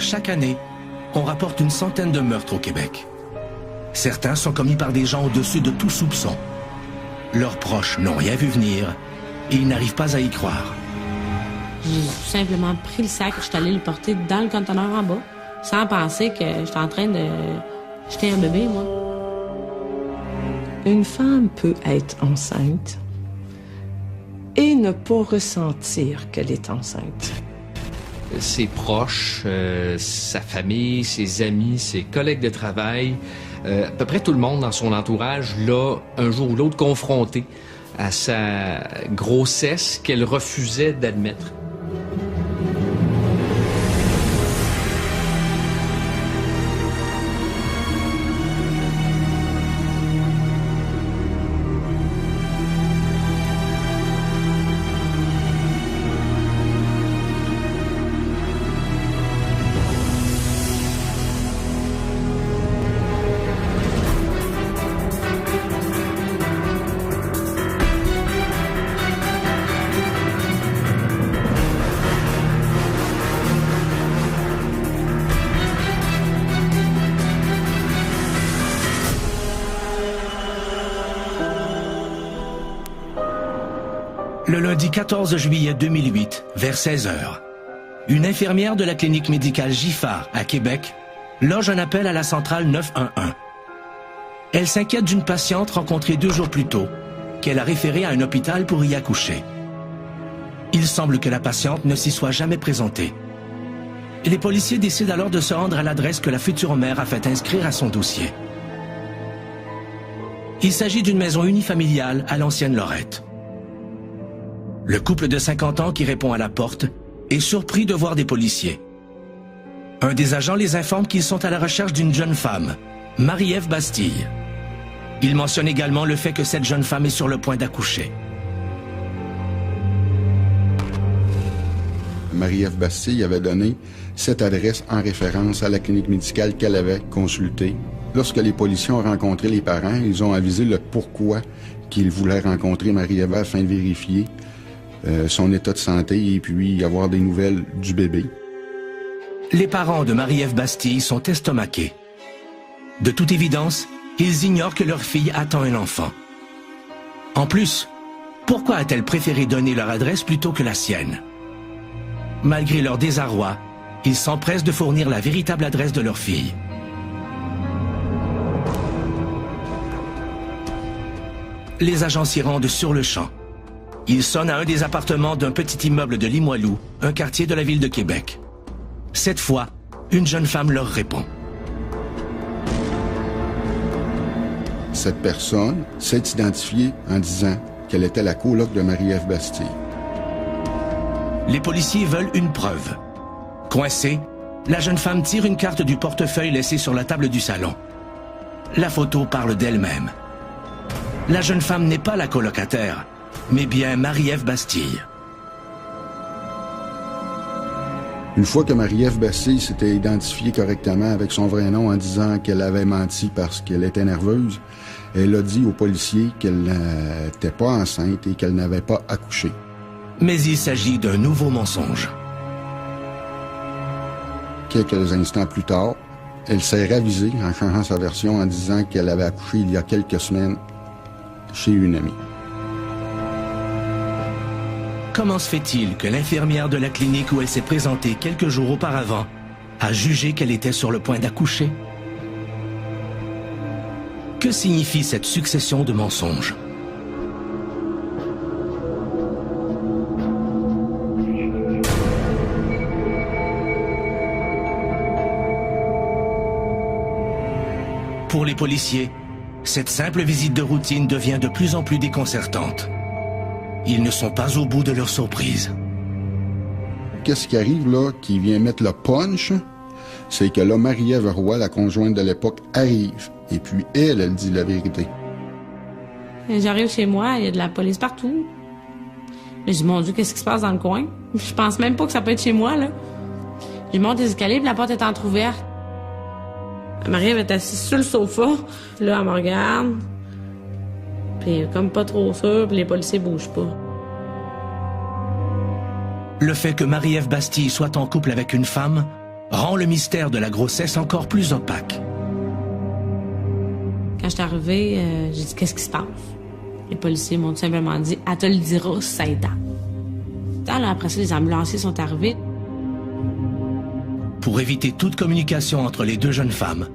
Chaque année, on rapporte une centaine de meurtres au Québec. Certains sont commis par des gens au-dessus de tout soupçon. Leurs proches n'ont rien vu venir et ils n'arrivent pas à y croire. J'ai tout simplement pris le sac, je suis allée le porter dans le conteneur en bas, sans penser que j'étais en train de jeter un bébé, moi. Une femme peut être enceinte et ne pas ressentir qu'elle est enceinte. Ses proches, sa famille, ses amis, ses collègues de travail, à peu près tout le monde dans son entourage l'a un jour ou l'autre confronté à sa grossesse qu'elle refusait d'admettre. Le lundi 14 juillet 2008, vers 16h, une infirmière de la clinique médicale Giffard, à Québec, loge un appel à la centrale 911. Elle s'inquiète d'une patiente rencontrée 2 jours plus tôt, qu'elle a référée à un hôpital pour y accoucher. Il semble que la patiente ne s'y soit jamais présentée. Les policiers décident alors de se rendre à l'adresse que la future mère a fait inscrire à son dossier. Il s'agit d'une maison unifamiliale à l'ancienne Lorette. Le couple de 50 ans qui répond à la porte est surpris de voir des policiers. Un des agents les informe qu'ils sont à la recherche d'une jeune femme, Marie-Ève Bastille. Il mentionne également le fait que cette jeune femme est sur le point d'accoucher. Marie-Ève Bastille avait donné cette adresse en référence à la clinique médicale qu'elle avait consultée. Lorsque les policiers ont rencontré les parents, ils ont avisé le pourquoi qu'ils voulaient rencontrer Marie-Ève afin de vérifier son état de santé et puis avoir des nouvelles du bébé. Les parents de Marie-Ève Bastille sont estomaqués. De toute évidence, ils ignorent que leur fille attend un enfant. En plus, pourquoi a-t-elle préféré donner leur adresse plutôt que la sienne? Malgré leur désarroi, ils s'empressent de fournir la véritable adresse de leur fille. Les agents s'y rendent sur le champ. Ils sonnent à un des appartements d'un petit immeuble de Limoilou, un quartier de la ville de Québec. Cette fois, une jeune femme leur répond. Cette personne s'est identifiée en disant qu'elle était la coloc de Marie-Ève Bastille. Les policiers veulent une preuve. Coincée, la jeune femme tire une carte du portefeuille laissée sur la table du salon. La photo parle d'elle-même. La jeune femme n'est pas la colocataire, mais bien Marie-Ève Bastille. Une fois que Marie-Ève Bastille s'était identifiée correctement avec son vrai nom en disant qu'elle avait menti parce qu'elle était nerveuse, elle a dit aux policiers qu'elle n'était pas enceinte et qu'elle n'avait pas accouché. Mais il s'agit d'un nouveau mensonge. Quelques instants plus tard, elle s'est ravisée en changeant sa version en disant qu'elle avait accouché il y a quelques semaines chez une amie. Comment se fait-il que l'infirmière de la clinique où elle s'est présentée quelques jours auparavant a jugé qu'elle était sur le point d'accoucher? Que signifie cette succession de mensonges? Pour les policiers, cette simple visite de routine devient de plus en plus déconcertante. Ils ne sont pas au bout de leur surprise. Qu'est-ce qui arrive là, qui vient mettre le punch, c'est que là, Marie-Ève Roy, la conjointe de l'époque, arrive. Et puis elle dit la vérité. J'arrive chez moi, il y a de la police partout. Je dis, mon Dieu, qu'est-ce qui se passe dans le coin? Je pense même pas que ça peut être chez moi, là. Je monte les escaliers, puis la porte est entrouverte. Marie-Ève est assise sur le sofa. Là, elle me regarde. Puis comme pas trop sûr, puis les policiers bougent pas. Le fait que Marie-Ève Bastille soit en couple avec une femme rend le mystère de la grossesse encore plus opaque. Quand je suis arrivée, j'ai dit « Qu'est-ce qui se passe? » Les policiers m'ont tout simplement dit « Elle te le dira si ça est temps. » Après ça, les ambulanciers sont arrivés. Pour éviter toute communication entre les deux jeunes femmes,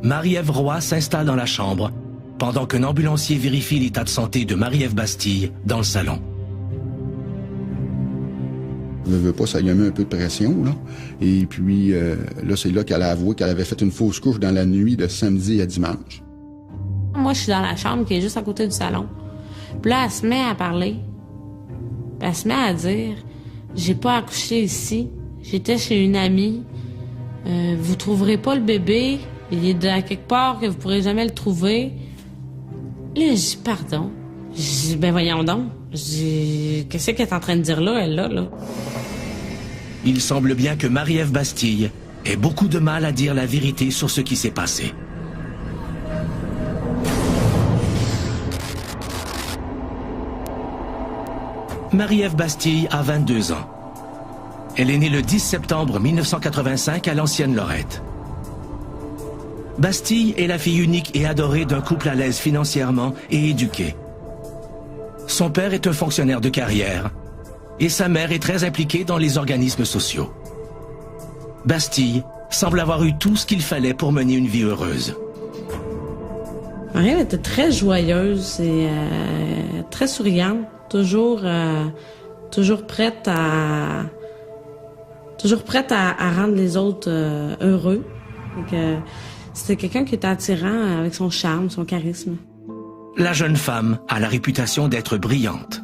Marie-Ève Roy s'installe dans la chambre pendant qu'un ambulancier vérifie l'état de santé de Marie-Ève Bastille dans le salon. Je veux pas, ça lui a mis un peu de pression, là. Et puis, là, c'est là qu'elle a avoué qu'elle avait fait une fausse couche dans la nuit de samedi à dimanche. Moi, je suis dans la chambre qui est juste à côté du salon. Puis là, elle se met à parler. Puis elle se met à dire « J'ai pas accouché ici. J'étais chez une amie. Vous trouverez pas le bébé. Il est à quelque part que vous pourrez jamais le trouver. » Là, je dis « Pardon. » Je dis « Ben voyons donc. » Je dis « Qu'est-ce qu'elle est en train de dire là, elle, là? » Il semble bien que Marie-Ève Bastille ait beaucoup de mal à dire la vérité sur ce qui s'est passé. Marie-Ève Bastille a 22 ans. Elle est née le 10 septembre 1985 à l'Ancienne-Lorette. Bastille est la fille unique et adorée d'un couple à l'aise financièrement et éduqué. Son père est un fonctionnaire de carrière et sa mère est très impliquée dans les organismes sociaux. Bastille semble avoir eu tout ce qu'il fallait pour mener une vie heureuse. Marie-Ève était très joyeuse et très souriante, toujours prête à rendre les autres heureux. C'était quelqu'un qui était attirant avec son charme, son charisme. La jeune femme a la réputation d'être brillante.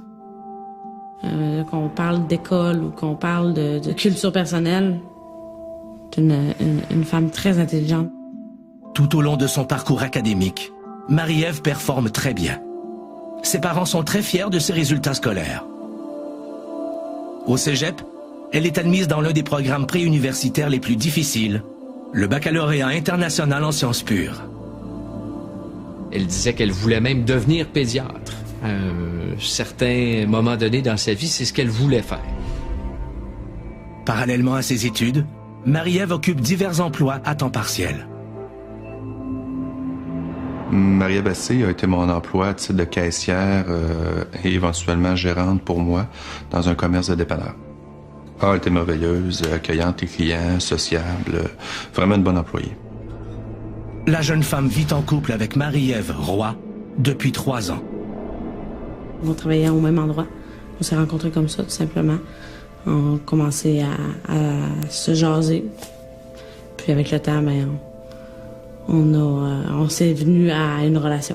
Qu'on parle d'école ou qu'on parle de culture personnelle, c'est une femme très intelligente. Tout au long de son parcours académique, Marie-Ève performe très bien. Ses parents sont très fiers de ses résultats scolaires. Au cégep, elle est admise dans l'un des programmes préuniversitaires les plus difficiles, le baccalauréat international en sciences pures. Elle disait qu'elle voulait même devenir pédiatre. À un certain moment donné dans sa vie, c'est ce qu'elle voulait faire. Parallèlement à ses études, Marie-Ève occupe divers emplois à temps partiel. Marie-Ève Bastille a été mon emploi à titre de caissière et éventuellement gérante pour moi dans un commerce de dépanneur. Elle était merveilleuse, accueillante les clients, sociable, vraiment une bonne employée. La jeune femme vit en couple avec Marie-Ève Roy depuis 3 ans. On travaillait au même endroit. On s'est rencontrés comme ça, tout simplement. On a commencé à se jaser. Puis avec le temps, ben, on s'est venu à une relation.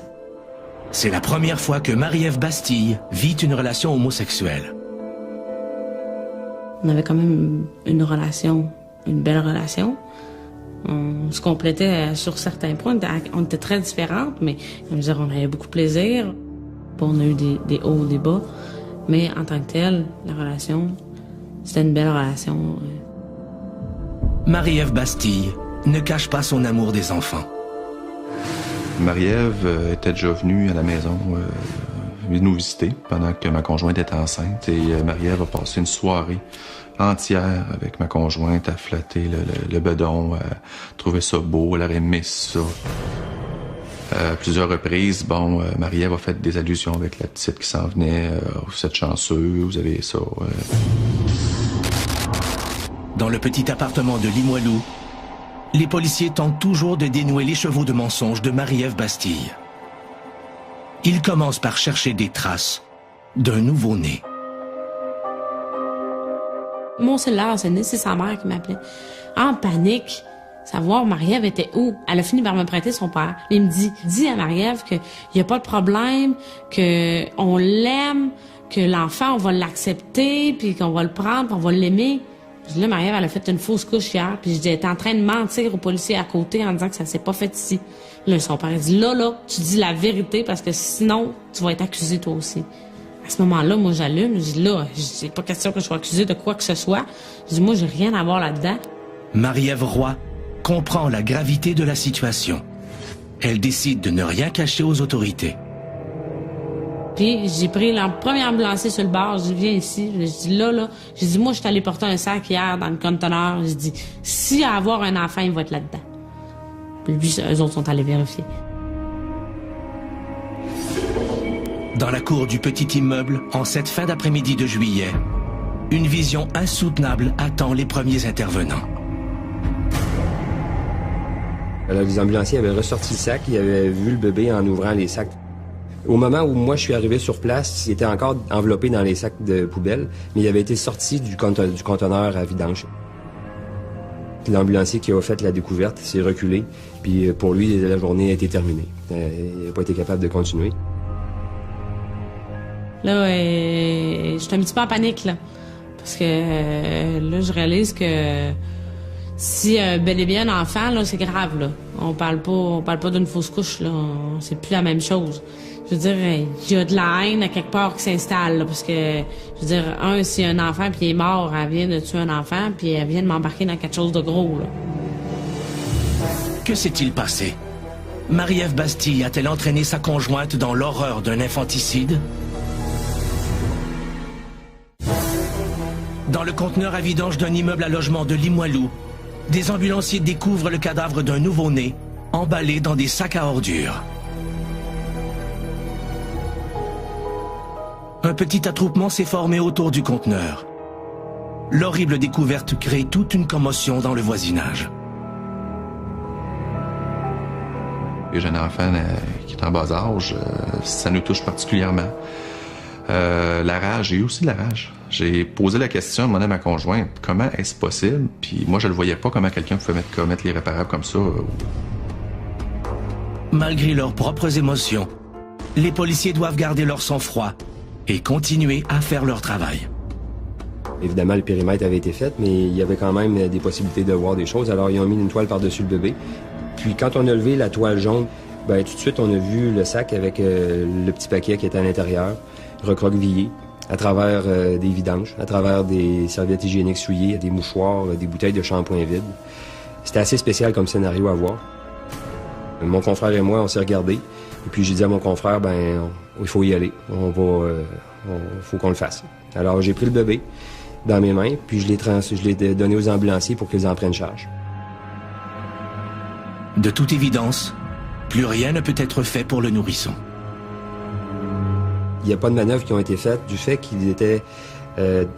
C'est la première fois que Marie-Ève Bastille vit une relation homosexuelle. On avait quand même une relation, une belle relation. On se complétait sur certains points. On était très différentes, mais je veux dire, on avait beaucoup de plaisir. On a eu des hauts, des bas. Mais en tant que telle, la relation, c'était une belle relation. Marie-Ève Bastille ne cache pas son amour des enfants. Marie-Ève était déjà venue à la maison nous visiter pendant que ma conjointe était enceinte. Et Marie-Ève a passé une soirée entière avec ma conjointe à flatter le bedon, à trouver ça beau, elle aurait aimé ça. À plusieurs reprises, Marie-Ève a fait des allusions avec la petite qui s'en venait. Vous êtes chanceux, vous avez ça. Dans le petit appartement de Limoilou, les policiers tentent toujours de dénouer l'écheveau de mensonges de Marie-Ève Bastille. Ils commencent par chercher des traces d'un nouveau-né. Mon cellulaire, c'est sa mère qui m'appelait. En panique, savoir Marie-Ève était où. Elle a fini par me prêter son père. Il me dit, dis à Marie-Ève qu'il n'y a pas de problème, qu'on l'aime, que l'enfant, on va l'accepter, puis qu'on va le prendre, puis on va l'aimer. Je dis là, Marie-Ève, elle a fait une fausse couche hier, puis je dis, elle est en train de mentir aux policiers à côté en disant que ça s'est pas fait ici. Là, son père, il dit, là, tu dis la vérité, parce que sinon, tu vas être accusé toi aussi. À ce moment-là, moi, j'allume. Je dis là, c'est pas question que je sois accusée de quoi que ce soit. Je dis, moi, j'ai rien à voir là-dedans. Marie-Ève Roy comprend la gravité de la situation. Elle décide de ne rien cacher aux autorités. Puis j'ai pris le premier ambulancier sur le bord, j'ai dit viens ici, j'ai dit là, j'ai dit moi je suis allé porter un sac hier dans le conteneur, j'ai dit s'il y a à avoir un enfant, il va être là-dedans. Puis lui, eux autres sont allés vérifier. Dans la cour du petit immeuble, en cette fin d'après-midi de juillet, une vision insoutenable attend les premiers intervenants. Les ambulanciers avaient ressorti le sac, ils avaient vu le bébé en ouvrant les sacs. Au moment où moi je suis arrivé sur place, il était encore enveloppé dans les sacs de poubelle, mais il avait été sorti du conteneur à vidange. L'ambulancier qui a fait la découverte s'est reculé, puis pour lui, la journée a été terminée. Il n'a pas été capable de continuer. Là, j'étais un petit peu en panique, là. Parce que là, je réalise que si bel et bien un enfant, là, c'est grave, là. On parle pas d'une fausse couche, là. C'est plus la même chose. Je veux dire, il y a de la haine à quelque part qui s'installe, là, parce que, je veux dire, si un enfant puis il est mort, elle vient de tuer un enfant, puis elle vient de m'embarquer dans quelque chose de gros, là. Que s'est-il passé? Marie-Ève Bastille a-t-elle entraîné sa conjointe dans l'horreur d'un infanticide? Dans le conteneur à vidange d'un immeuble à logement de Limoilou, des ambulanciers découvrent le cadavre d'un nouveau-né, emballé dans des sacs à ordures. Un petit attroupement s'est formé autour du conteneur. L'horrible découverte crée toute une commotion dans le voisinage. Les jeunes enfants qui est en bas âge, ça nous touche particulièrement. La rage, j'ai eu aussi de la rage. J'ai posé la question, demandé à ma conjointe, comment est-ce possible? Puis moi, je le voyais pas, comment quelqu'un pouvait commettre l'irréparable comme ça. Malgré leurs propres émotions, les policiers doivent garder leur sang-froid et continuer à faire leur travail. Évidemment, le périmètre avait été fait, mais il y avait quand même des possibilités de voir des choses. Alors, ils ont mis une toile par-dessus le bébé. Puis, quand on a levé la toile jaune, tout de suite, on a vu le sac avec le petit paquet qui était à l'intérieur, recroquevillé, à travers des vidanges, à travers des serviettes hygiéniques souillées, des mouchoirs, des bouteilles de shampoing vides. C'était assez spécial comme scénario à voir. Mon confrère et moi, on s'est regardés. Et puis, j'ai dit à mon confrère, il faut y aller. Faut qu'on le fasse. Alors, j'ai pris le bébé dans mes mains, puis je l'ai donné aux ambulanciers pour qu'ils en prennent charge. De toute évidence, plus rien ne peut être fait pour le nourrisson. Il n'y a pas de manœuvres qui ont été faites du fait qu'il était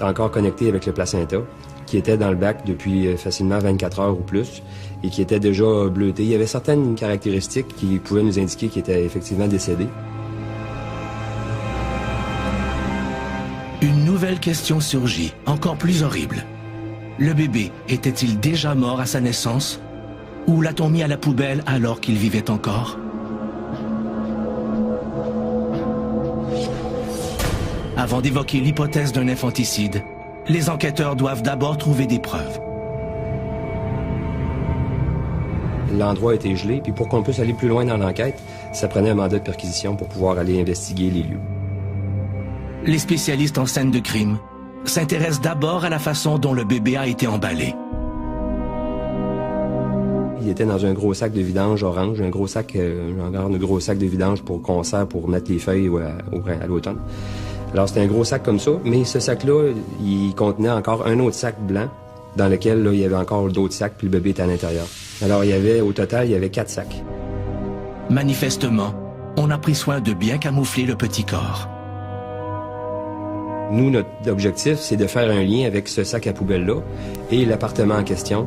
encore connecté avec le placenta, qui était dans le bac depuis facilement 24 heures ou plus, et qui était déjà bleuté. Il y avait certaines caractéristiques qui pouvaient nous indiquer qu'il était effectivement décédé. Une nouvelle question surgit, encore plus horrible. Le bébé était-il déjà mort à sa naissance? Ou l'a-t-on mis à la poubelle alors qu'il vivait encore? Avant d'évoquer l'hypothèse d'un infanticide, les enquêteurs doivent d'abord trouver des preuves. L'endroit était gelé, puis pour qu'on puisse aller plus loin dans l'enquête, ça prenait un mandat de perquisition pour pouvoir aller investiguer les lieux. Les spécialistes en scène de crime s'intéressent d'abord à la façon dont le bébé a été emballé. Il était dans un gros sac de vidange orange, un gros sac de vidange qu'on sert pour mettre les feuilles à l'automne. Alors, c'était un gros sac comme ça, mais ce sac-là, il contenait encore un autre sac blanc dans lequel là, il y avait encore d'autres sacs, puis le bébé était à l'intérieur. Alors, au total, il y avait 4 sacs. Manifestement, on a pris soin de bien camoufler le petit corps. Nous, notre objectif, c'est de faire un lien avec ce sac à poubelle-là et l'appartement en question.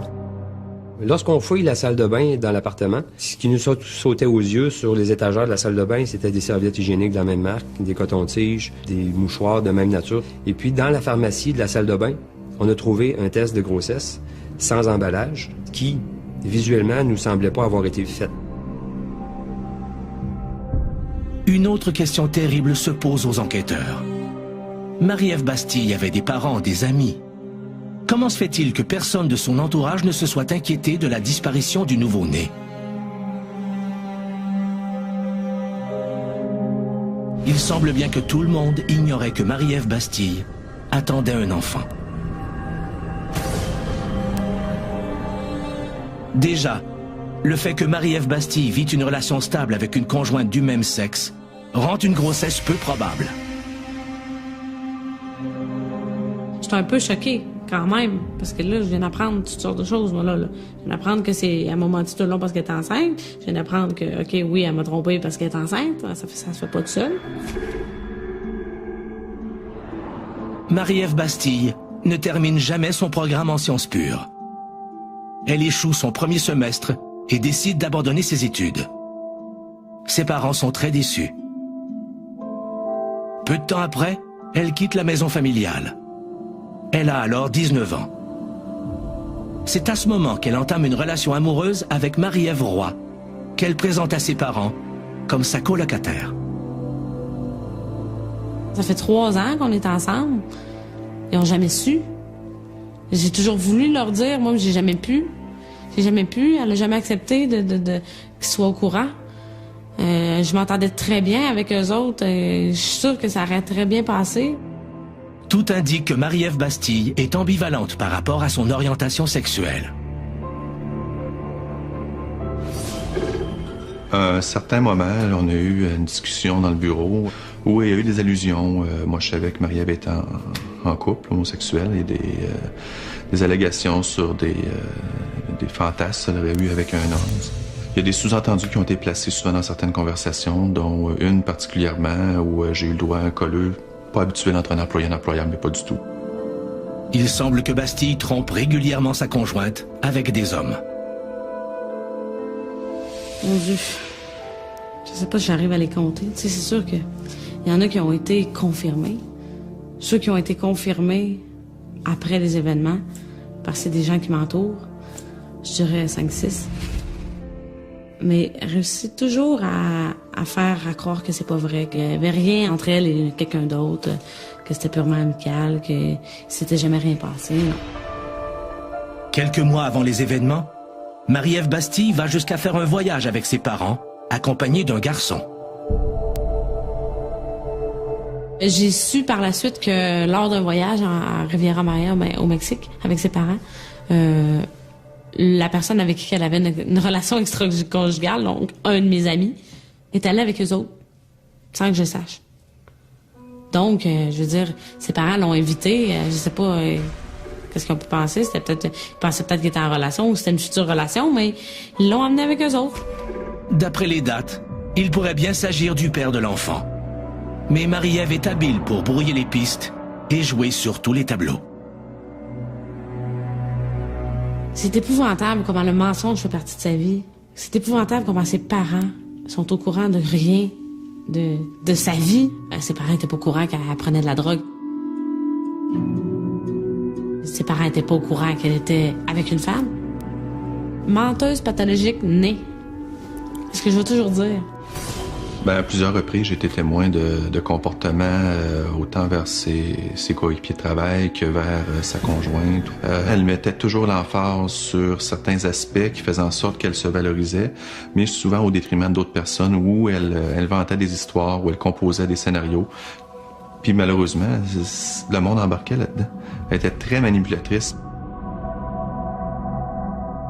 Lorsqu'on fouille la salle de bain dans l'appartement, ce qui nous sautait aux yeux sur les étagères de la salle de bain, c'était des serviettes hygiéniques de la même marque, des cotons-tiges, des mouchoirs de même nature. Et puis, dans la pharmacie de la salle de bain, on a trouvé un test de grossesse sans emballage qui, visuellement, nous semblait pas avoir été fait. Une autre question terrible se pose aux enquêteurs. Marie-Ève Bastille avait des parents, des amis. Comment se fait-il que personne de son entourage ne se soit inquiété de la disparition du nouveau-né? Il semble bien que tout le monde ignorait que Marie-Ève Bastille attendait un enfant. Déjà, le fait que Marie-Ève Bastille vit une relation stable avec une conjointe du même sexe rend une grossesse peu probable. J'étais un peu choquée, quand même, parce que là, je viens d'apprendre toutes sortes de choses, moi, là. Je viens d'apprendre que elle m'a menti tout le long parce qu'elle est enceinte. Je viens d'apprendre que, OK, oui, elle m'a trompé parce qu'elle est enceinte. Ça se fait pas tout seul. Marie-Ève Bastille ne termine jamais son programme en sciences pures. Elle échoue son premier semestre et décide d'abandonner ses études. Ses parents sont très déçus. Peu de temps après, elle quitte la maison familiale. Elle a alors 19 ans. C'est à ce moment qu'elle entame une relation amoureuse avec Marie-Ève Roy, qu'elle présente à ses parents comme sa colocataire. Ça fait 3 ans qu'on est ensemble. Ils n'ont jamais su. J'ai toujours voulu leur dire, moi, j'ai jamais pu. J'ai jamais pu. Elle n'a jamais accepté qu'ils soient au courant. Je m'entendais très bien avec eux autres. Je suis sûre que ça aurait très bien passé. Tout indique que Marie-Ève Bastille est ambivalente par rapport à son orientation sexuelle. À un certain moment, on a eu une discussion dans le bureau où il y a eu des allusions. Moi, je savais que Marie-Ève était en couple homosexuel et des allégations sur des fantasmes qu'elle aurait eu avec un homme. Il y a des sous-entendus qui ont été placés souvent dans certaines conversations, dont une particulièrement où j'ai eu le droit à un colleux pas habituel entre un employé et un employeur, mais pas du tout. Il semble que Bastille trompe régulièrement sa conjointe avec des hommes. Mon Dieu, je sais pas si j'arrive à les compter. Tu sais, c'est sûr qu'il y en a qui ont été confirmés. Ceux qui ont été confirmés après les événements, parce que c'est des gens qui m'entourent, je dirais 5-6. Mais réussit toujours à faire à croire que c'est pas vrai, qu'il n'y avait rien entre elle et quelqu'un d'autre, que c'était purement amical, que c'était jamais rien passé. Non. Quelques mois avant les événements, Marie-Ève Bastille va jusqu'à faire un voyage avec ses parents, accompagnée d'un garçon. J'ai su par la suite que lors d'un voyage à Riviera Maya, au Mexique, avec ses parents, la personne avec qui elle avait une relation extra-conjugale, donc un de mes amis, est allé avec eux autres, sans que je sache. Donc, je veux dire, ses parents l'ont invité, je sais pas qu'est-ce qu'on peut penser, ils pensaient peut-être qu'il était en relation ou c'était une future relation, mais ils l'ont emmené avec eux autres. D'après les dates, il pourrait bien s'agir du père de l'enfant. Mais Marie-Ève est habile pour brouiller les pistes et jouer sur tous les tableaux. C'est épouvantable comment le mensonge fait partie de sa vie. C'est épouvantable comment ses parents sont au courant de rien de sa vie. Ses parents n'étaient pas au courant qu'elle prenait de la drogue. Ses parents n'étaient pas au courant qu'elle était avec une femme. Menteuse pathologique née. C'est ce que je veux toujours dire. À plusieurs reprises, j'ai été témoin de comportements autant vers ses coéquipiers de travail que vers sa conjointe. Elle mettait toujours l'emphase sur certains aspects qui faisaient en sorte qu'elle se valorisait, mais souvent au détriment d'autres personnes où elle vantait des histoires, où elle composait des scénarios. Puis malheureusement, le monde embarquait là-dedans. Elle était très manipulatrice.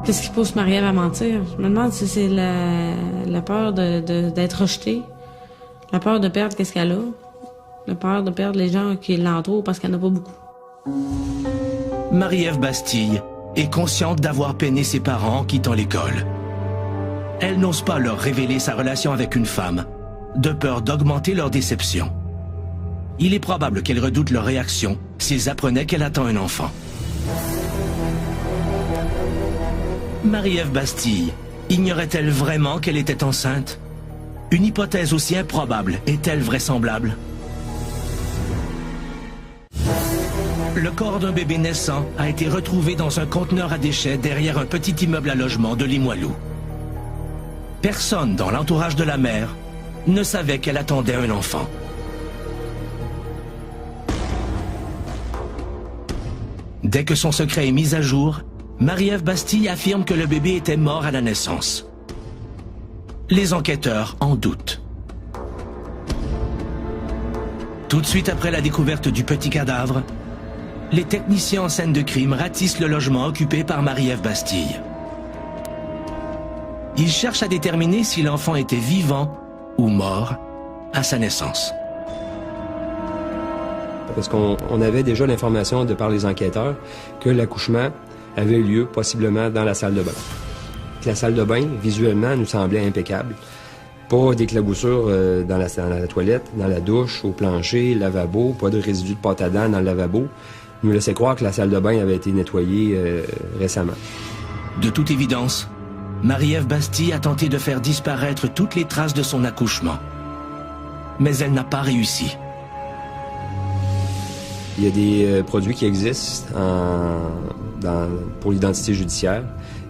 Qu'est-ce qui pousse Marie-Ève à mentir? Je me demande si c'est la peur d'être rejetée, la peur de perdre qu'est-ce qu'elle a, la peur de perdre les gens qui l'entourent parce qu'elle n'a pas beaucoup. Marie-Ève Bastille est consciente d'avoir peiné ses parents en quittant l'école. Elle n'ose pas leur révéler sa relation avec une femme, de peur d'augmenter leur déception. Il est probable qu'elle redoute leur réaction s'ils apprenaient qu'elle attend un enfant. Marie-Ève Bastille ignorait-elle vraiment qu'elle était enceinte? Une hypothèse aussi improbable est-elle vraisemblable? Le corps d'un bébé naissant a été retrouvé dans un conteneur à déchets derrière un petit immeuble à logement de Limoilou. Personne dans l'entourage de la mère ne savait qu'elle attendait un enfant. Dès que son secret est mis à jour, Marie-Ève Bastille affirme que le bébé était mort à la naissance. Les enquêteurs en doutent. Tout de suite après la découverte du petit cadavre, les techniciens en scène de crime ratissent le logement occupé par Marie-Ève Bastille. Ils cherchent à déterminer si l'enfant était vivant ou mort à sa naissance. Parce qu'on avait déjà l'information de par les enquêteurs que l'accouchement avait lieu possiblement dans la salle de bain. La salle de bain, visuellement, nous semblait impeccable. Pas d'éclaboussures dans la toilette, dans la douche, au plancher, lavabo, pas de résidus de pâte à dents dans le lavabo. Nous laissait croire que la salle de bain avait été nettoyée récemment. De toute évidence, Marie-Ève Bastille a tenté de faire disparaître toutes les traces de son accouchement. Mais elle n'a pas réussi. Il y a des produits qui existent pour l'identité judiciaire,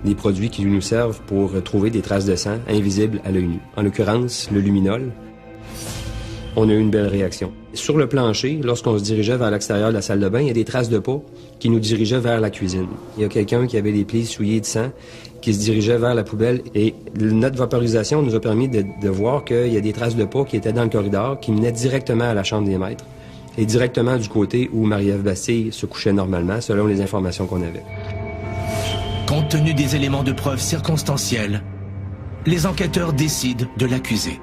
des produits qui nous servent pour trouver des traces de sang invisibles à l'œil nu. En l'occurrence, le luminol. On a eu une belle réaction. Sur le plancher, lorsqu'on se dirigeait vers l'extérieur de la salle de bain, il y a des traces de pas qui nous dirigeaient vers la cuisine. Il y a quelqu'un qui avait les plis souillés de sang, qui se dirigeait vers la poubelle. Et notre vaporisation nous a permis de voir qu'il y a des traces de pas qui étaient dans le corridor, qui menaient directement à la chambre des maîtres et directement du côté où Marie-Ève Bastille se couchait normalement, selon les informations qu'on avait. Compte tenu des éléments de preuve circonstanciels, les enquêteurs décident de l'accuser.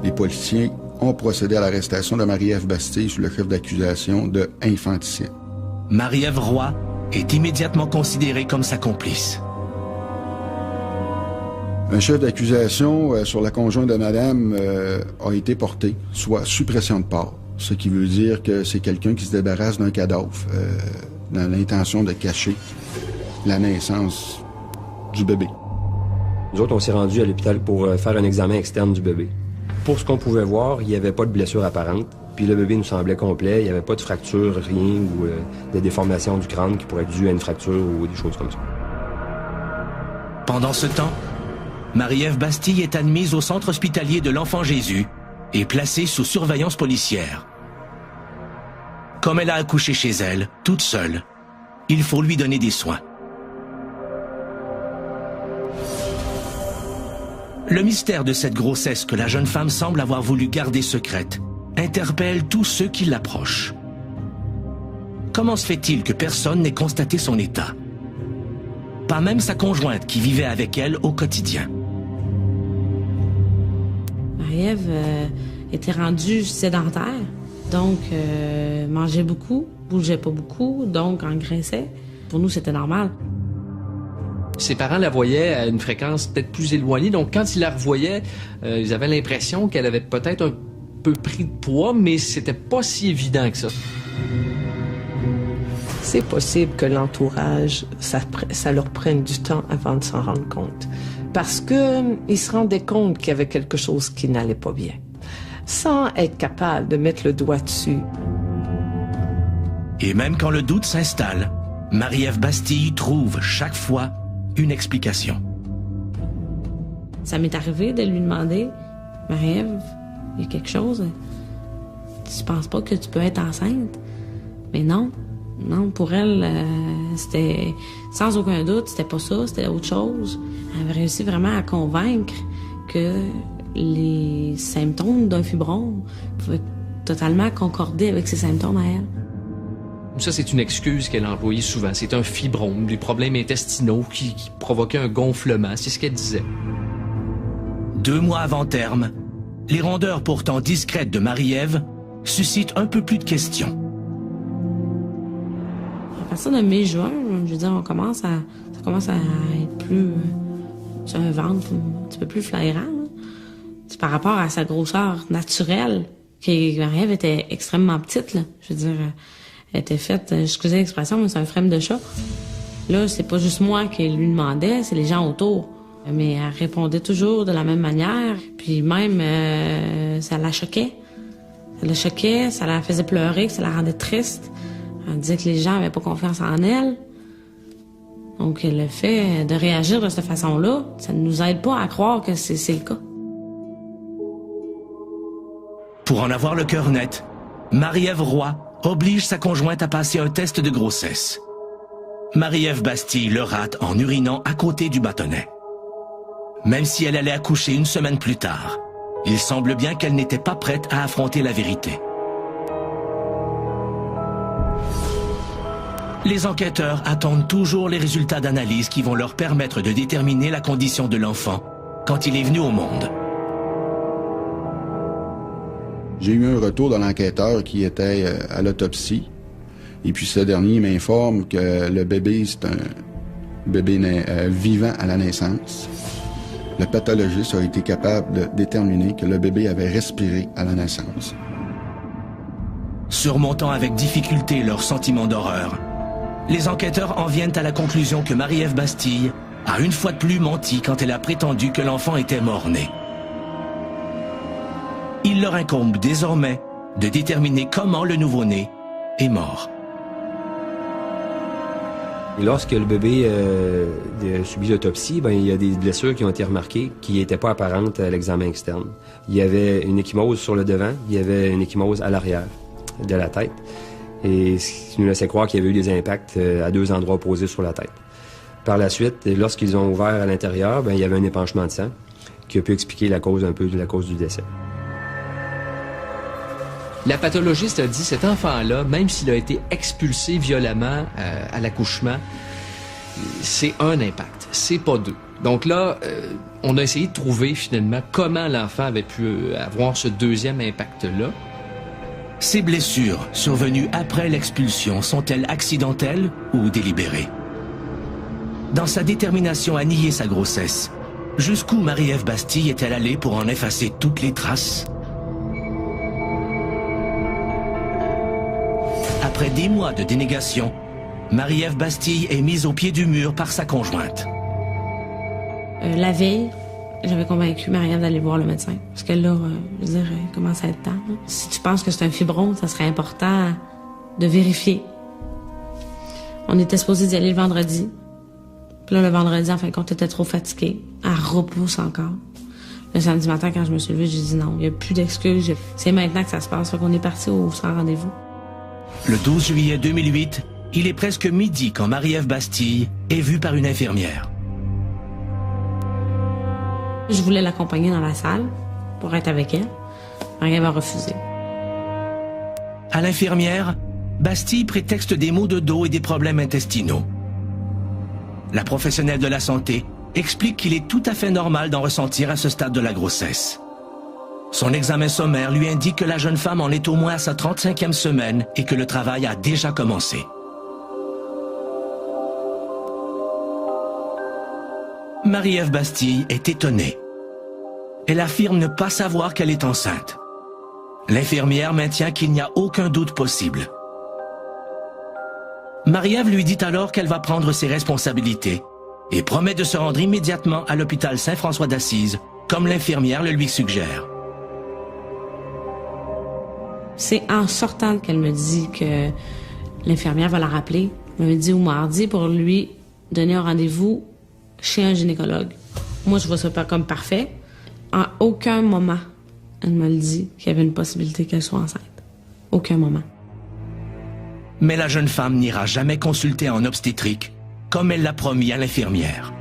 Les policiers ont procédé à l'arrestation de Marie-Ève Bastille sous le chef d'accusation de infanticide. Marie-Ève Roy est immédiatement considérée comme sa complice. Un chef d'accusation sur la conjointe de madame a été porté, soit suppression de part, ce qui veut dire que c'est quelqu'un qui se débarrasse d'un cadavre dans l'intention de cacher la naissance du bébé. Nous autres, on s'est rendus à l'hôpital pour faire un examen externe du bébé. Pour ce qu'on pouvait voir, il n'y avait pas de blessure apparente, puis le bébé nous semblait complet, il n'y avait pas de fracture, rien, ou de déformation du crâne qui pourrait être due à une fracture ou des choses comme ça. Pendant ce temps, Marie-Ève Bastille est admise au centre hospitalier de l'Enfant Jésus et placée sous surveillance policière. Comme elle a accouché chez elle, toute seule, il faut lui donner des soins. Le mystère de cette grossesse que la jeune femme semble avoir voulu garder secrète interpelle tous ceux qui l'approchent. Comment se fait-il que personne n'ait constaté son état? Pas même sa conjointe qui vivait avec elle au quotidien. Marie-Ève était rendue sédentaire, donc mangeait beaucoup, bougeait pas beaucoup, donc engraissait. Pour nous, c'était normal. Ses parents la voyaient à une fréquence peut-être plus éloignée, donc quand ils la revoyaient, ils avaient l'impression qu'elle avait peut-être un peu pris de poids, mais c'était pas si évident que ça. C'est possible que l'entourage, ça leur prenne du temps avant de s'en rendre compte. Parce qu'ils se rendaient compte qu'il y avait quelque chose qui n'allait pas bien, sans être capable de mettre le doigt dessus. Et même quand le doute s'installe, Marie-Ève Bastille trouve chaque fois une explication. Ça m'est arrivé de lui demander, Marie-Ève, il y a quelque chose, tu penses pas que tu peux être enceinte? Mais non, pour elle, c'était sans aucun doute, c'était pas ça, c'était autre chose. Elle avait réussi vraiment à convaincre que les symptômes d'un fibron pouvaient totalement concorder avec ses symptômes à elle. Ça, c'est une excuse qu'elle a employée souvent. C'est un fibrome, des problèmes intestinaux qui provoquaient un gonflement. C'est ce qu'elle disait. 2 mois avant terme, les rondeurs pourtant discrètes de Marie-Ève suscitent un peu plus de questions. À partir de mai-juin, je veux dire, ça commence à être plus... c'est un ventre un petit peu plus flagrant. C'est par rapport à sa grosseur naturelle, que Marie-Ève était extrêmement petite, là. Je veux dire... Elle était faite, excusez l'expression, mais c'est un frame de chat. Là, c'est pas juste moi qui lui demandais, c'est les gens autour. Mais elle répondait toujours de la même manière. Puis même, ça la choquait. Ça la choquait, ça la faisait pleurer, ça la rendait triste. Elle disait que les gens avaient pas confiance en elle. Donc le fait de réagir de cette façon-là, ça ne nous aide pas à croire que c'est le cas. Pour en avoir le cœur net, Marie-Ève Roy oblige sa conjointe à passer un test de grossesse. Marie-Ève Bastille le rate en urinant à côté du bâtonnet. Même si elle allait accoucher 1 semaine plus tard, il semble bien qu'elle n'était pas prête à affronter la vérité. Les enquêteurs attendent toujours les résultats d'analyse qui vont leur permettre de déterminer la condition de l'enfant quand il est venu au monde. J'ai eu un retour de l'enquêteur qui était à l'autopsie. Et puis ce dernier m'informe que le bébé, c'est un bébé vivant à la naissance. Le pathologiste a été capable de déterminer que le bébé avait respiré à la naissance. Surmontant avec difficulté leur sentiment d'horreur, les enquêteurs en viennent à la conclusion que Marie-Ève Bastille a une fois de plus menti quand elle a prétendu que l'enfant était mort-né. Il leur incombe désormais de déterminer comment le nouveau-né est mort. Et lorsque le bébé a subi l'autopsie, il y a des blessures qui ont été remarquées qui n'étaient pas apparentes à l'examen externe. Il y avait une ecchymose sur le devant, il y avait une ecchymose à l'arrière de la tête. Et ce qui nous laissait croire qu'il y avait eu des impacts à 2 endroits opposés sur la tête. Par la suite, lorsqu'ils ont ouvert à l'intérieur, il y avait un épanchement de sang qui a pu expliquer la cause du décès. La pathologiste a dit cet enfant-là, même s'il a été expulsé violemment à l'accouchement, c'est un impact, c'est pas 2. Donc là, on a essayé de trouver finalement comment l'enfant avait pu avoir ce deuxième impact-là. Ces blessures survenues après l'expulsion sont-elles accidentelles ou délibérées? Dans sa détermination à nier sa grossesse, jusqu'où Marie-Ève Bastille est-elle allée pour en effacer toutes les traces? Après des mois de dénégation, Marie-Ève Bastille est mise au pied du mur par sa conjointe. La veille, j'avais convaincu Marie-Ève d'aller voir le médecin. Parce que là, je veux dire, il commence à être temps. Si tu penses que c'est un fibrome, ça serait important de vérifier. On était supposé d'y aller le vendredi. Puis là, le vendredi, en fin de compte, t'étais trop fatiguée. Elle repousse encore. Le samedi matin, quand je me suis levée, j'ai dit non, il n'y a plus d'excuses. C'est maintenant que ça se passe. Fait qu'on est parti au sans rendez-vous. Le 12 juillet 2008, il est presque midi quand Marie-Ève Bastille est vue par une infirmière. Je voulais l'accompagner dans la salle pour être avec elle. Marie-Ève a refusé. À l'infirmière, Bastille prétexte des maux de dos et des problèmes intestinaux. La professionnelle de la santé explique qu'il est tout à fait normal d'en ressentir à ce stade de la grossesse. Son examen sommaire lui indique que la jeune femme en est au moins à sa 35e semaine et que le travail a déjà commencé. Marie-Ève Bastille est étonnée. Elle affirme ne pas savoir qu'elle est enceinte. L'infirmière maintient qu'il n'y a aucun doute possible. Marie-Ève lui dit alors qu'elle va prendre ses responsabilités et promet de se rendre immédiatement à l'hôpital Saint-François d'Assise, comme l'infirmière le lui suggère. C'est en sortant qu'elle me dit que l'infirmière va la rappeler. Elle me dit au mardi pour lui donner un rendez-vous chez un gynécologue. Moi, je vois ça comme parfait. En aucun moment, elle me le dit qu'il y avait une possibilité qu'elle soit enceinte. Aucun moment. Mais la jeune femme n'ira jamais consulter en obstétrique, comme elle l'a promis à l'infirmière.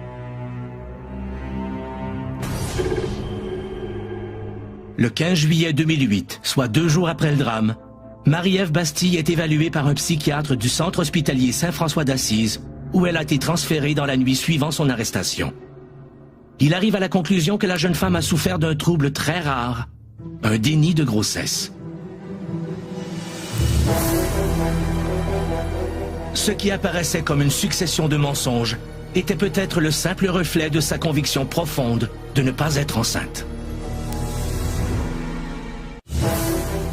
Le 15 juillet 2008, soit 2 jours après le drame, Marie-Ève Bastille est évaluée par un psychiatre du centre hospitalier Saint-François d'Assise, où elle a été transférée dans la nuit suivant son arrestation. Il arrive à la conclusion que la jeune femme a souffert d'un trouble très rare, un déni de grossesse. Ce qui apparaissait comme une succession de mensonges était peut-être le simple reflet de sa conviction profonde de ne pas être enceinte.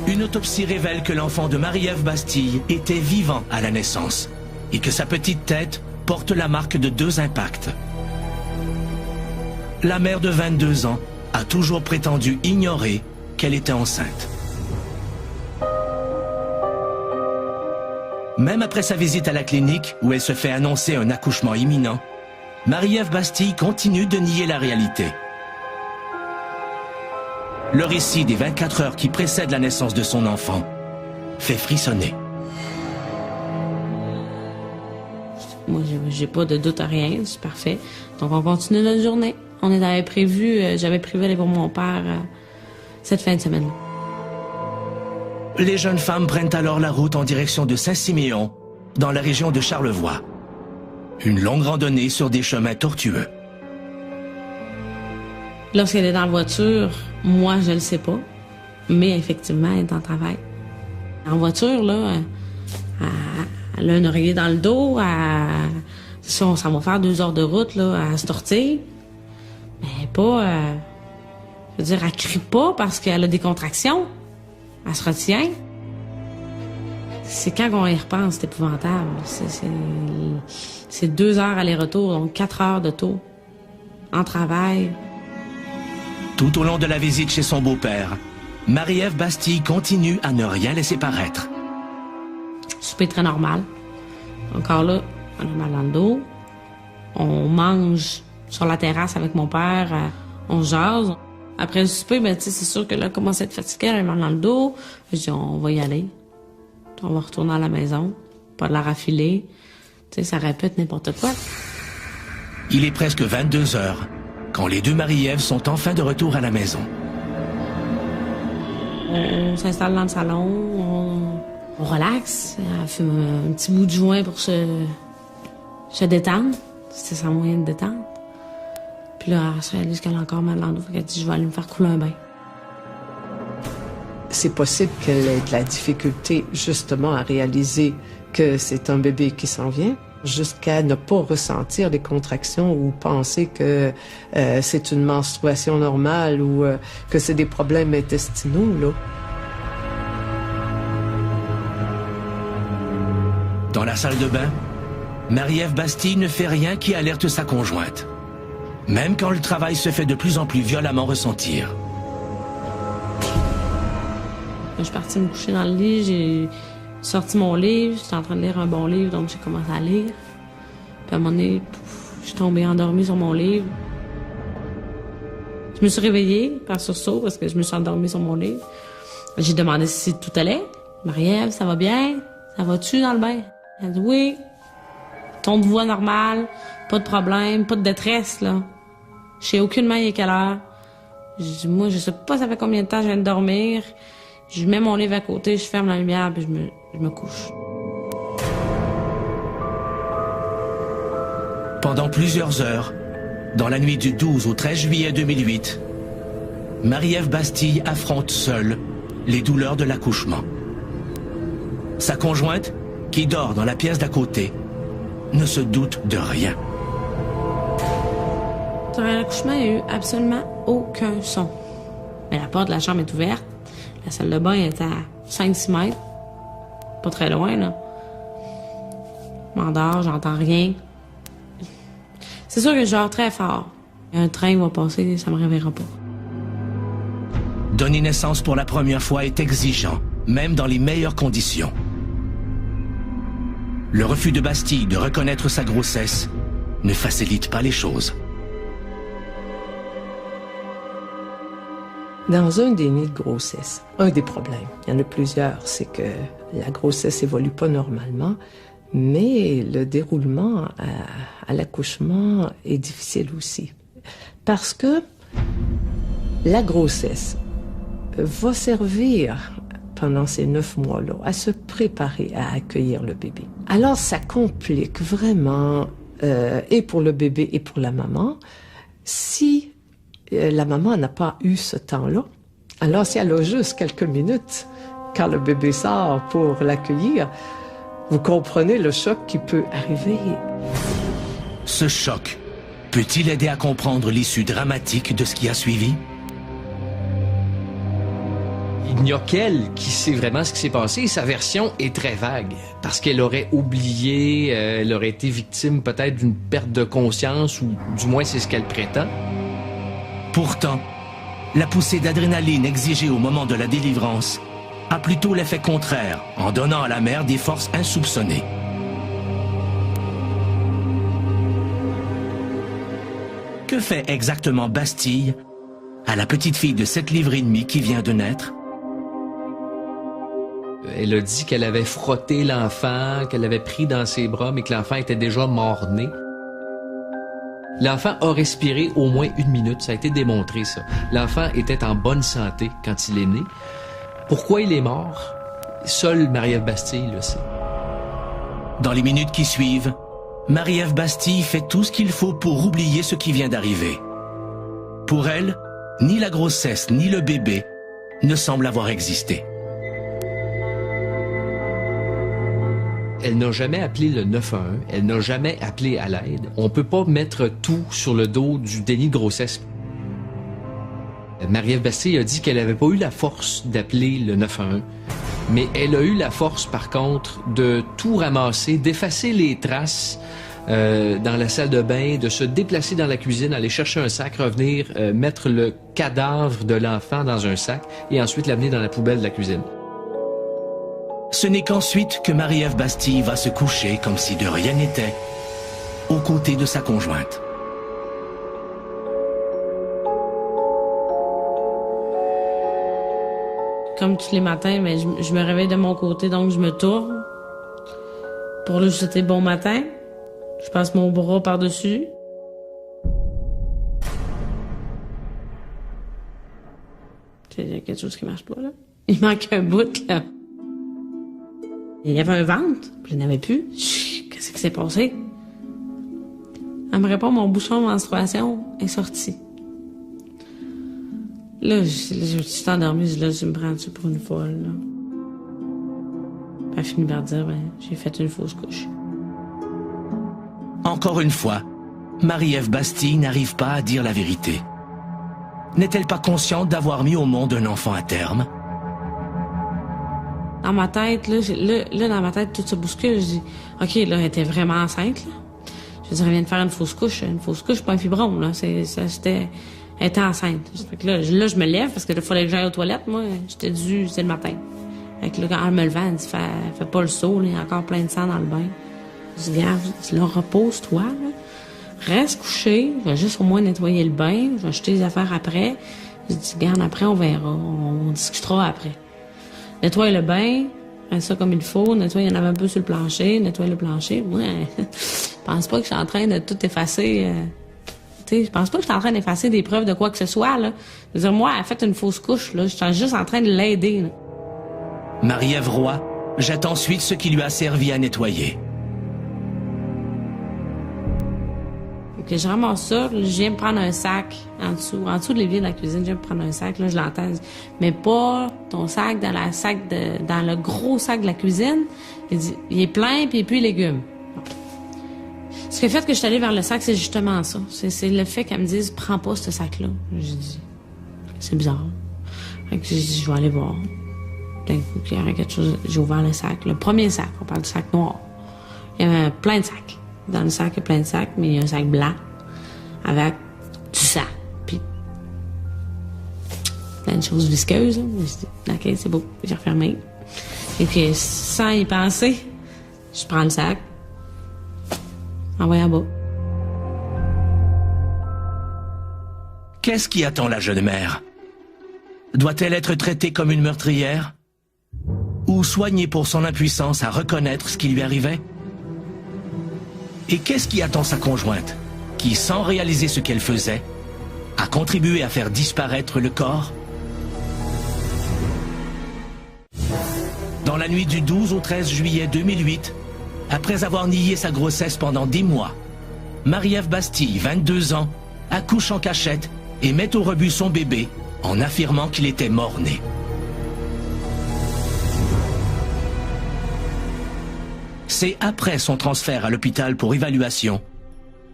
Une autopsie révèle que l'enfant de Marie-Ève Bastille était vivant à la naissance et que sa petite tête porte la marque de 2 impacts. La mère de 22 ans a toujours prétendu ignorer qu'elle était enceinte. Même après sa visite à la clinique, où elle se fait annoncer un accouchement imminent, Marie-Ève Bastille continue de nier la réalité. Le récit des 24 heures qui précèdent la naissance de son enfant fait frissonner. Moi, j'ai pas de doute à rien, c'est parfait. Donc, on continue notre journée. J'avais prévu aller voir mon père cette fin de semaine. Les jeunes femmes prennent alors la route en direction de Saint-Siméon, dans la région de Charlevoix. Une longue randonnée sur des chemins tortueux. Lorsqu'elle est dans la voiture, moi, je le sais pas. Mais effectivement, elle est en travail. En voiture, là, elle a un oreiller dans le dos. Ça va faire 2 heures de route, là, à se tortiller. Mais pas... je veux dire, elle crie pas parce qu'elle a des contractions. Elle se retient. C'est quand on y repense, c'est épouvantable. C'est 2 heures aller-retour, donc 4 heures de taux. En travail. Tout au long de la visite chez son beau-père, Marie-Ève Bastille continue à ne rien laisser paraître. Souper très normal. Encore là, on a mal dans le dos. On mange sur la terrasse avec mon père. On jase. Après le souper, ben, c'est sûr que là, commence à être fatiguée, elle a mal dans le dos. Je dis, on va y aller. On va retourner à la maison. Pas de la raffiler. Tu sais, ça répète n'importe quoi. Il est presque 22 heures quand les 2 Marie-Ève sont enfin de retour à la maison. On s'installe dans le salon, on relaxe, elle fume un petit bout de joint pour se détendre. C'était son moyen de détendre. Puis là, elle se réalise qu'elle a encore mal dans le dos. Fait qu'elle dit, je vais aller me faire couler un bain. C'est possible qu'elle ait de la difficulté justement à réaliser que c'est un bébé qui s'en vient, jusqu'à ne pas ressentir les contractions ou penser que c'est une menstruation normale ou que c'est des problèmes intestinaux, là. Dans la salle de bain, Marie-Ève Bastille ne fait rien qui alerte sa conjointe. Même quand le travail se fait de plus en plus violemment ressentir. Je suis partie me coucher dans le lit, j'ai sorti mon livre, j'étais en train de lire un bon livre, donc j'ai commencé à lire. Puis à un moment donné, je suis tombée endormie sur mon livre. Je me suis réveillée par sursaut parce que je me suis endormie sur mon livre. J'ai demandé si tout allait. Marie-Ève, ça va bien? Ça va-tu dans le bain? Elle a dit oui. Ton de voix normale, pas de problème, pas de détresse, là. Je sais aucunement il est quelle heure. Je dis, moi, je sais pas ça fait combien de temps je viens de dormir. Je mets mon livre à côté, je ferme la lumière, puis je me couche. Pendant plusieurs heures, dans la nuit du 12 au 13 juillet 2008, Marie-Ève Bastille affronte seule les douleurs de l'accouchement. Sa conjointe, qui dort dans la pièce d'à côté, ne se doute de rien. Durant l'accouchement, il n'y a eu absolument aucun son. Mais la porte de la chambre est ouverte. La salle de bain est à 5-6 mètres. Pas très loin, là. Je m'endors, j'entends rien. C'est sûr que je dors très fort. Un train va passer, ça me réveillera pas. Donner naissance pour la première fois est exigeant, même dans les meilleures conditions. Le refus de Bastille de reconnaître sa grossesse ne facilite pas les choses. Dans un déni de grossesse, un des problèmes, il y en a plusieurs, c'est que la grossesse évolue pas normalement, mais le déroulement à l'accouchement est difficile aussi. Parce que la grossesse va servir pendant ces 9 mois-là à se préparer à accueillir le bébé. Alors ça complique vraiment, et pour le bébé et pour la maman, si la maman n'a pas eu ce temps-là. Alors, si elle a juste quelques minutes quand le bébé sort pour l'accueillir, vous comprenez le choc qui peut arriver. Ce choc peut-il aider à comprendre l'issue dramatique de ce qui a suivi? Il n'y a qu'elle qui sait vraiment ce qui s'est passé et sa version est très vague parce qu'elle aurait oublié, elle aurait été victime peut-être d'une perte de conscience ou du moins c'est ce qu'elle prétend. Pourtant, la poussée d'adrénaline exigée au moment de la délivrance a plutôt l'effet contraire, en donnant à la mère des forces insoupçonnées. Que fait exactement Bastille à la petite fille de 7 livres et demi qui vient de naître? Elle a dit qu'elle avait frotté l'enfant, qu'elle l'avait pris dans ses bras, mais que l'enfant était déjà mort-né. L'enfant a respiré au moins 1 minute, ça a été démontré ça. L'enfant était en bonne santé quand il est né. Pourquoi il est mort? Seule Marie-Ève Bastille le sait. Dans les minutes qui suivent, Marie-Ève Bastille fait tout ce qu'il faut pour oublier ce qui vient d'arriver. Pour elle, ni la grossesse ni le bébé ne semblent avoir existé. Elle n'a jamais appelé le 911, elle n'a jamais appelé à l'aide. On peut pas mettre tout sur le dos du déni de grossesse. Marie-Ève Bastille a dit qu'elle n'avait pas eu la force d'appeler le 911, mais elle a eu la force, par contre, de tout ramasser, d'effacer les traces dans la salle de bain, de se déplacer dans la cuisine, aller chercher un sac, revenir, mettre le cadavre de l'enfant dans un sac et ensuite l'amener dans la poubelle de la cuisine. Ce n'est qu'ensuite que Marie-Ève Bastille va se coucher comme si de rien n'était, aux côtés de sa conjointe. Comme tous les matins, mais je me réveille de mon côté, donc je me tourne pour lui souhaiter bon matin. Je passe mon bras par-dessus. Il y a quelque chose qui marche pas, là. Il manque un bout, là. Il y avait un ventre, puis il n'y en avait plus. Qu'est-ce qui s'est passé? Elle me répond, mon bouchon de menstruation est sorti. Là, je suis endormie, je dis, là, tu me prends-tu pour une folle, là? Puis elle finit par dire, ben, j'ai fait une fausse couche. Encore une fois, Marie-Ève Bastille n'arrive pas à dire la vérité. N'est-elle pas consciente d'avoir mis au monde un enfant à terme? Dans ma tête, là, dans ma tête, tout se bouscule. Je dis, OK, là, elle était vraiment enceinte, là. Je veux dire, elle vient de faire une fausse couche. Une fausse couche, pas un fibrome, là. Elle était enceinte. Fait que là, je me lève parce que là, il fallait que j'aille aux toilettes. Moi, j'étais due, c'est le matin. Fait que là, quand elle me levait, elle dit, fais pas le saut, là, il y a encore plein de sang dans le bain. Je dis, regarde, là, repose-toi, là. Reste couché, je vais juste au moins nettoyer le bain, je vais jeter les affaires après. Je dis, regarde, après, on verra, on discutera après. Nettoie le bain, fais ça comme il faut, nettoie, il y en avait un peu sur le plancher, nettoie le plancher. Moi, je pense pas que je suis en train de tout effacer. Je pense pas que je suis en train d'effacer des preuves de quoi que ce soit, là. Je veux dire, moi, elle a fait une fausse couche, là. Je suis juste en train de l'aider, là. Marie-Ève Roy jette ensuite ce qui lui a servi à nettoyer. Que je ramasse ça, là, je viens me prendre un sac en dessous de l'évier de la cuisine, je viens me prendre un sac, là, je l'entends, mais pas ton sac dans le gros sac de la cuisine. Il dit, il est plein, puis il pue les légumes. Ce qui a fait que je suis allée vers le sac, c'est justement ça. C'est le fait qu'elle me dise, prends pas ce sac-là. J'ai dit, c'est bizarre. Fait que j'ai dit, je vais aller voir. D'un coup, il y avait quelque chose, j'ai ouvert le sac. Le premier sac, on parle du sac noir. Il y avait plein de sacs. Dans le sac, il y a plein de sacs, mais il y a un sac blanc avec du sang. Puis plein de choses visqueuses. Là. Je dis, OK, c'est beau. J'ai refermé. Et puis, sans y penser, je prends le sac, envoie en bas. Qu'est-ce qui attend la jeune mère? Doit-elle être traitée comme une meurtrière? Ou soignée pour son impuissance à reconnaître ce qui lui arrivait? Et qu'est-ce qui attend sa conjointe, qui, sans réaliser ce qu'elle faisait, a contribué à faire disparaître le corps? Dans la nuit du 12 au 13 juillet 2008, après avoir nié sa grossesse pendant 10 mois, Marie-Ève Bastille, 22 ans, accouche en cachette et met au rebut son bébé en affirmant qu'il était mort-né. C'est après son transfert à l'hôpital pour évaluation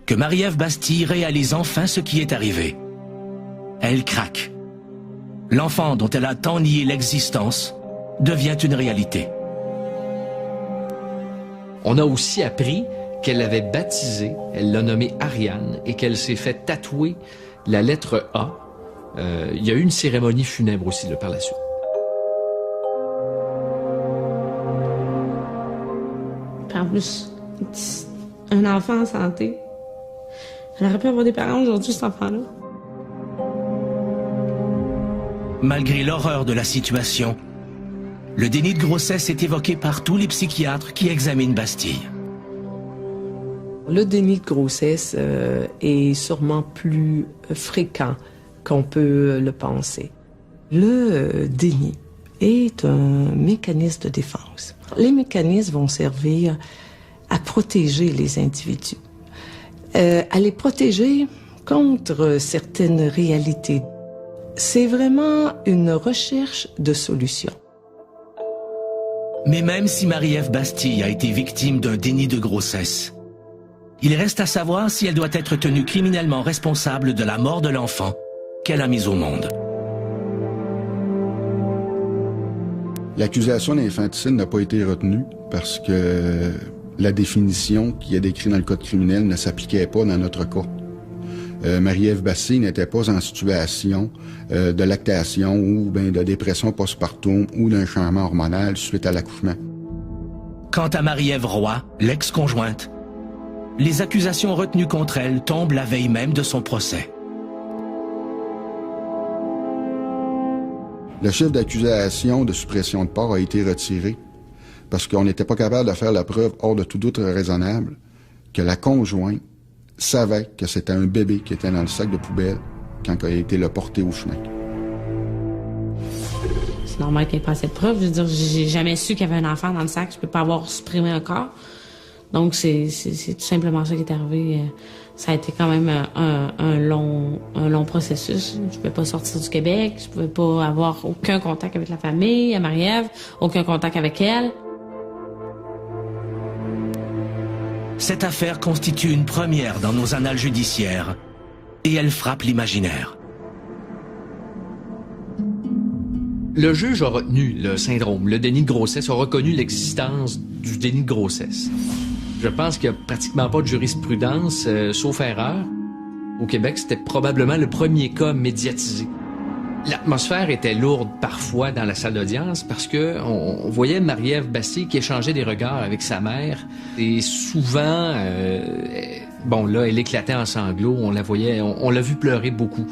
que Marie-Ève Bastille réalise enfin ce qui est arrivé. Elle craque. L'enfant dont elle a tant nié l'existence devient une réalité. On a aussi appris qu'elle l'avait baptisé, elle l'a nommé Ariane, et qu'elle s'est fait tatouer la lettre A. Il y a eu une cérémonie funèbre aussi là, par la suite. En plus, un enfant en santé. Elle aurait pu avoir des parents aujourd'hui, cet enfant-là. Malgré l'horreur de la situation, le déni de grossesse est évoqué par tous les psychiatres qui examinent Bastille. Le déni de grossesse est sûrement plus fréquent qu'on peut le penser. Le déni est un mécanisme de défense. Les mécanismes vont servir à protéger les individus, à les protéger contre certaines réalités. C'est vraiment une recherche de solutions. Mais même si Marie-Ève Bastille a été victime d'un déni de grossesse, il reste à savoir si elle doit être tenue criminellement responsable de la mort de l'enfant qu'elle a mis au monde. L'accusation d'infanticide n'a pas été retenue parce que la définition qui est décrite dans le code criminel ne s'appliquait pas dans notre cas. Marie-Ève Bastille n'était pas en situation de lactation ou de dépression postpartum ou d'un changement hormonal suite à l'accouchement. Quant à Marie-Ève Roy, l'ex-conjointe, les accusations retenues contre elle tombent la veille même de son procès. Le chef d'accusation de suppression de part a été retiré parce qu'on n'était pas capable de faire la preuve hors de tout doute raisonnable que la conjointe savait que c'était un bébé qui était dans le sac de poubelle quand il a été le porté au chemin. C'est normal qu'il n'y ait pas assez de preuves. Je veux dire, j'ai jamais su qu'il y avait un enfant dans le sac. Je peux pas avoir supprimé un corps. Donc, c'est tout simplement ça qui est arrivé. Ça a été quand même un long processus. Je pouvais pas sortir du Québec. Je pouvais pas avoir aucun contact avec la famille, à Marie-Ève, aucun contact avec elle. Cette affaire constitue une première dans nos annales judiciaires et elle frappe l'imaginaire. Le juge a retenu le syndrome, le déni de grossesse, a reconnu l'existence du déni de grossesse. Je pense qu'il n'y a pratiquement pas de jurisprudence, sauf erreur. Au Québec, c'était probablement le premier cas médiatisé. L'atmosphère était lourde parfois dans la salle d'audience parce que on voyait Marie-Ève Bastille qui échangeait des regards avec sa mère et souvent, là, elle éclatait en sanglots. On la voyait, on l'a vu pleurer beaucoup.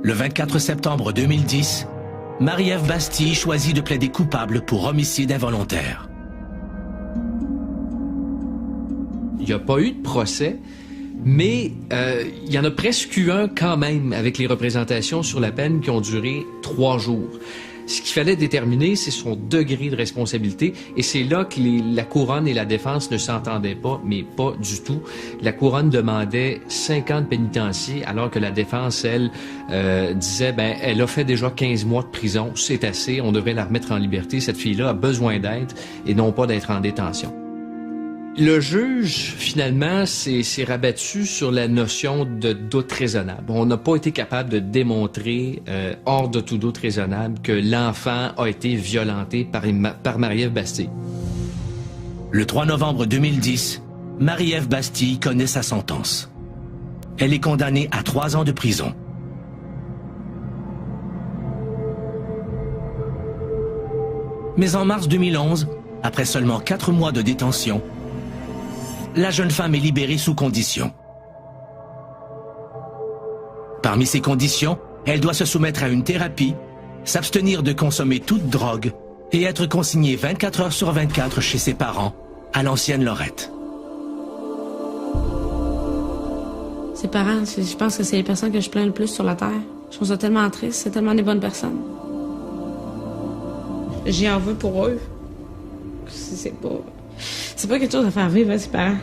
Le 24 septembre 2010, Marie-Ève Bastille choisit de plaider coupable pour homicide involontaire. Il n'y a pas eu de procès, mais il y en a presque eu un quand même avec les représentations sur la peine qui ont duré 3 jours. Ce qu'il fallait déterminer, c'est son degré de responsabilité, et c'est là que la couronne et la défense ne s'entendaient pas, mais pas du tout. La couronne demandait 5 ans de pénitencier, alors que la défense, elle, disait, elle a fait déjà 15 mois de prison, c'est assez, on devrait la remettre en liberté, cette fille-là a besoin d'aide, et non pas d'être en détention. Le juge, finalement, s'est rabattu sur la notion de doute raisonnable. On n'a pas été capable de démontrer, hors de tout doute raisonnable, que l'enfant a été violenté par Marie-Ève Bastille. Le 3 novembre 2010, Marie-Ève Bastille connaît sa sentence. Elle est condamnée à 3 ans de prison. Mais en mars 2011, après seulement 4 mois de détention, la jeune femme est libérée sous condition. Parmi ces conditions, elle doit se soumettre à une thérapie, s'abstenir de consommer toute drogue et être consignée 24 heures sur 24 chez ses parents, à l'ancienne Lorette. Ses parents, je pense que c'est les personnes que je plains le plus sur la terre. Je trouve ça tellement triste, c'est tellement des bonnes personnes. J'y en veux pour eux. C'est pas quelque chose à faire vivre à ses parents.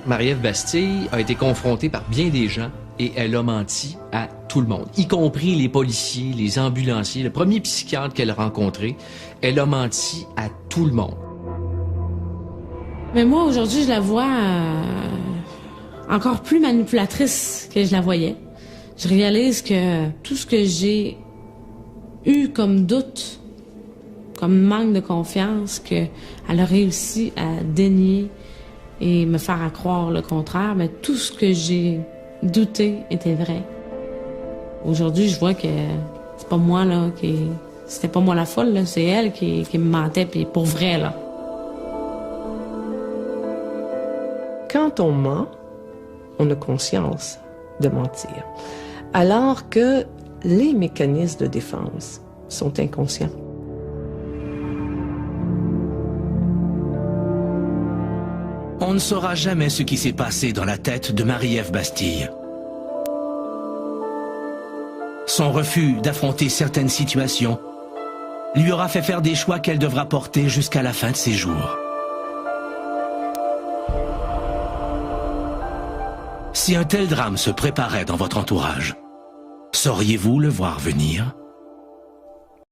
Marie-Ève Bastille a été confrontée par bien des gens et elle a menti à tout le monde, y compris les policiers, les ambulanciers, le premier psychiatre qu'elle a rencontré. Elle a menti à tout le monde. Mais moi, aujourd'hui, je la vois encore plus manipulatrice que je la voyais. Je réalise que tout ce que j'ai eu comme doute, comme manque de confiance, qu'elle a réussi à dénier et me faire croire le contraire, mais tout ce que j'ai douté était vrai. Aujourd'hui, je vois que c'est pas moi là c'était pas moi la folle, là, c'est elle qui me mentait, puis pour vrai là. Quand on ment, on a conscience de mentir, alors que les mécanismes de défense sont inconscients. On ne saura jamais ce qui s'est passé dans la tête de Marie-Ève Bastille. Son refus d'affronter certaines situations lui aura fait faire des choix qu'elle devra porter jusqu'à la fin de ses jours. Si un tel drame se préparait dans votre entourage, sauriez-vous le voir venir ?